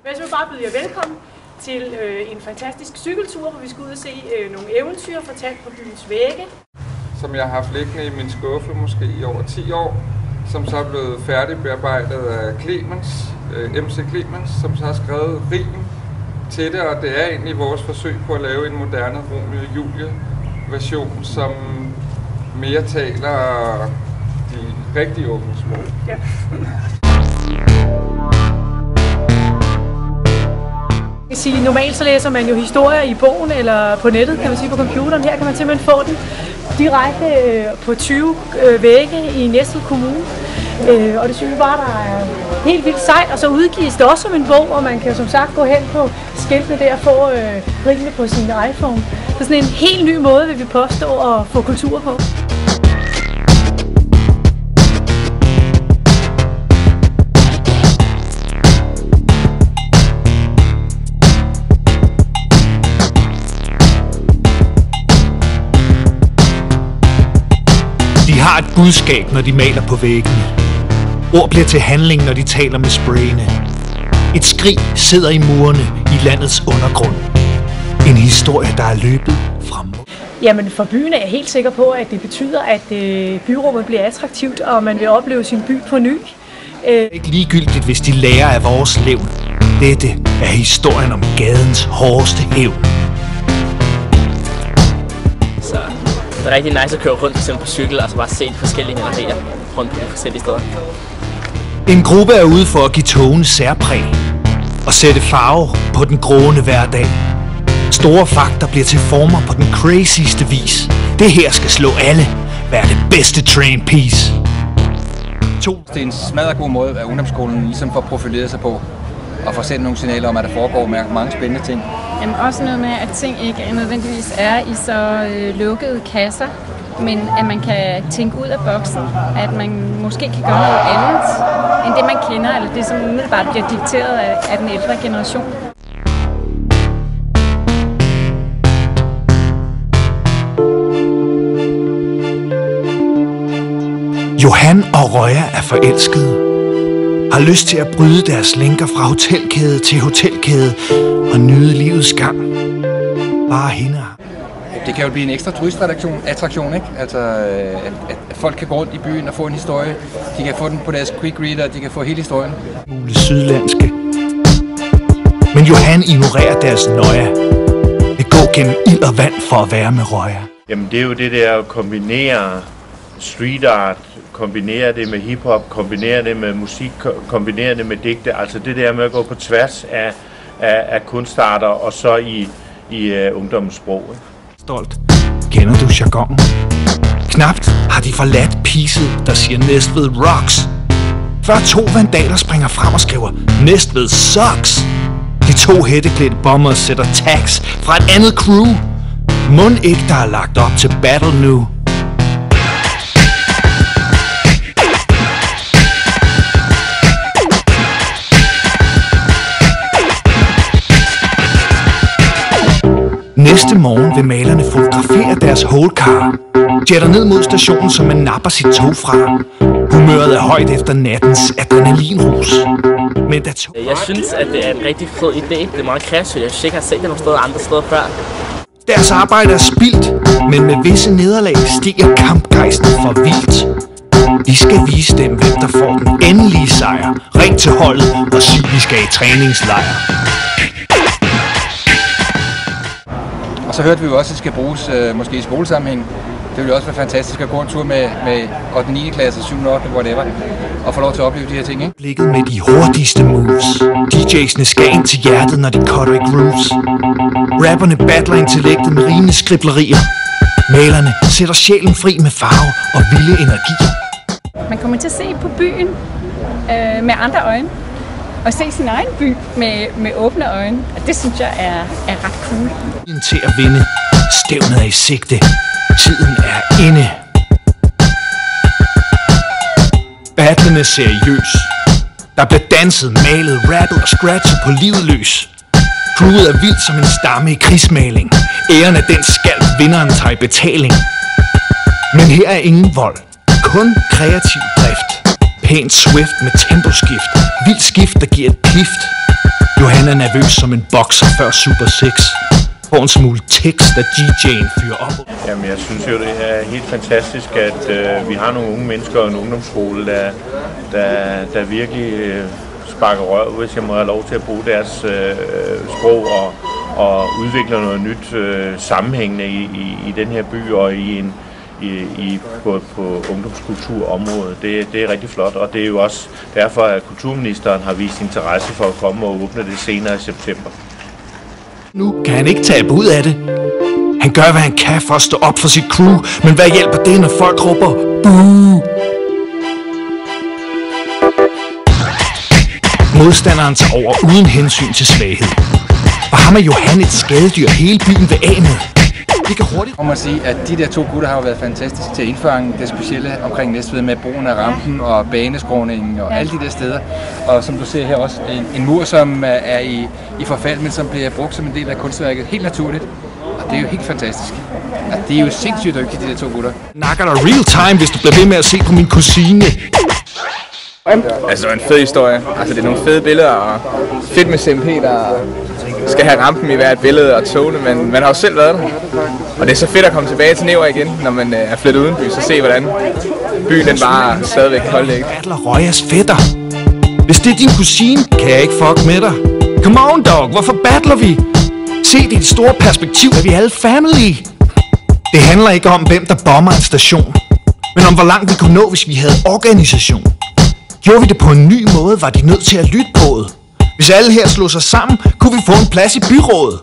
Jeg vil bare byde jer velkommen til en fantastisk cykeltur, hvor vi skal ud og se nogle eventyr fortalt på byens vægge. Som jeg har haft liggende i min skuffe måske i over 10 år, som så er blevet færdigbearbejdet af Clemens, MC Clemens, som så har skrevet rim til det, og det er egentlig vores forsøg på at lave en moderne Romeo og Julie version, som mere taler de rigtig unge små. Ja. Normalt så læser man jo historier i bogen eller på nettet, kan man sige, på computeren. Her kan man simpelthen få den direkte på 20 vægge i Næstved Kommune. Og det synes vi bare, der er helt vildt sejt. Og så udgives det også som en bog, og man kan som sagt gå hen på skiltene der og få rimene på sin iPhone. Så sådan en helt ny måde vil vi påstå at få kultur på. De har et budskab, når de maler på væggene. Ord bliver til handling, når de taler med sprayene. Et skrig sidder i murene i landets undergrund. En historie, der er løbet frem. Jamen for byen er jeg helt sikker på, at det betyder, at byrummet bliver attraktivt, og man vil opleve sin by på ny. Det er ikke ligegyldigt, hvis de lærer af vores levn. Dette er historien om gadens hårdeste hævn. Det er rigtig nice at køre rundt på cykel og så bare se de forskellige malerier rundt på de forskellige steder. En gruppe er ude for at give togene særpræg og sætte farve på den grående hverdag. Store fakter bliver til former på den crazyste vis. Det her skal slå alle. Være det bedste train piece. Det er en smadret god måde, at ungdomsskolen ligesom får profileret sig på og får sendt nogle signaler om, at der foregår mange spændende ting. Jamen også noget med, at ting ikke nødvendigvis er i så lukkede kasser, men at man kan tænke ud af boksen, at man måske kan gøre noget andet, end det man kender, eller det som umiddelbart bliver dikteret af den ældre generation. Johan og Røya er forelskede. Har lyst til at bryde deres lænker fra hotelkæde til hotelkæde og nyde livets gang. Bare hende. Det kan jo blive en ekstra turistattraktion, ikke? Altså, at folk kan gå rundt i byen og få en historie. De kan få den på deres quick reader, de kan få hele historien. Mulige sydlandske. Men Johan ignorerer deres nøje. Vil gå gennem ild og vand for at være med Røya. Jamen det er jo det der at kombinere street art, kombinere det med hiphop, kombinere det med musik, kombinere det med digte. Altså det der med at gå på tværs af kunstarter og så i ungdommens sprog. Stolt. Kender du jargon? Knapt har de forladt pieces, der siger Næstved rocks. Før 2 vandaler springer frem og skriver Næstved sucks. De 2 hætteklædte bomber sætter tags fra et andet crew. Mund ikke, der er lagt op til battle nu. Næste morgen vil malerne fotografere deres whole-car. Jetter ned mod stationen, som man napper sit tog fra. Humøret er højt efter nattens adrenalinrus. Men jeg synes, at det er en rigtig fed idé. Det er meget kreativt. Jeg synes ikke, jeg har set det nogle steder andre steder før. Deres arbejde er spildt, men med visse nederlag stiger kampgejsten for vildt. Vi skal vise dem, hvem der får den endelige sejr. Ring til holdet og sig, vi skal i træningslejr. Og så hørte vi jo også, at det skal bruges måske i skolesammenhæng. Det ville jo også være fantastisk at gå en tur med 8. 9. klasse, 7. 8. whatever, og få lov til at opleve de her ting, ikke? Blikket med de hurtigste moves. DJ'sne skal ind til hjertet, når de cutter i grooves. Rapperne battler intellektet med rimende skriblerier. Malerne sætter sjælen fri med farve og vilde energier. Man kommer til at se på byen med andre øjne. Og se sin egen by med åbne øjne. Og det synes jeg er ret cool. Til at vinde. Stævnet er i sigte. Tiden er inde. Battlen er seriøs. Der bliver danset, malet, rappet og scratchet på livet løs. Crewet er vildt som en stamme i krigsmaling. Æren af den skal vinderen tager i betaling. Men her er ingen vold. Kun kreativ drift. Pænt swift med temposkift. Vildt skift, der giver et pift. Johan Han er nervøs som en bokser før Super 6. Får en smule tekst, da DJ'en fyrer op. Jamen, jeg synes jo, det er helt fantastisk, at vi har nogle unge mennesker og en ungdomsskole, der virkelig sparker røv, hvis jeg må have lov til at bruge deres sprog og udvikler noget nyt sammenhængende i den her by og på ungdomskulturområdet. Det er rigtig flot, og det er jo også derfor, at kulturministeren har vist interesse for at komme og åbne det senere i september. Nu kan han ikke tabe ud af det. Han gør, hvad han kan for at stå op for sit crew, men hvad hjælper det, når folk råber buh? Modstanderen tager over uden hensyn til svaghed. For ham er Johan et skadedyr, hele byen vil af med. Det kan hurtigt. Jeg må sige, at de der 2 gutter har jo været fantastiske til at indfange det specielle omkring Næstved med brugen af rampen og baneskråningen og alle de der steder. Og som du ser her også, en mur, som er i forfald, men som bliver brugt som en del af kunstværket helt naturligt. Og det er jo helt fantastisk. Altså, det er jo sindssygt dygtigt, de der 2 gutter. Nakker dig real time, hvis du bliver ved med at se på min kusine. Altså, det var en fed historie. Altså, det er nogle fede billeder, og fedt med CMP, der skal have rampen i hvert billede og togene, men man har jo selv været der. Og det er så fedt at komme tilbage til Næver igen, når man er flyttet uden by, så se hvordan byen den bare stadigvæk holder ikke. Battler Røjas fætter. Hvis det er din kusine, kan jeg ikke fuck med dig. Come on dog, hvorfor battler vi? Se det i det store perspektiv, at vi er alle family. Det handler ikke om, hvem der bomber en station, men om hvor langt vi kunne nå, hvis vi havde organisation. Gjorde vi det på en ny måde, var de nødt til at lytte på det. Hvis alle her slog sig sammen, kunne vi få en plads i byrådet.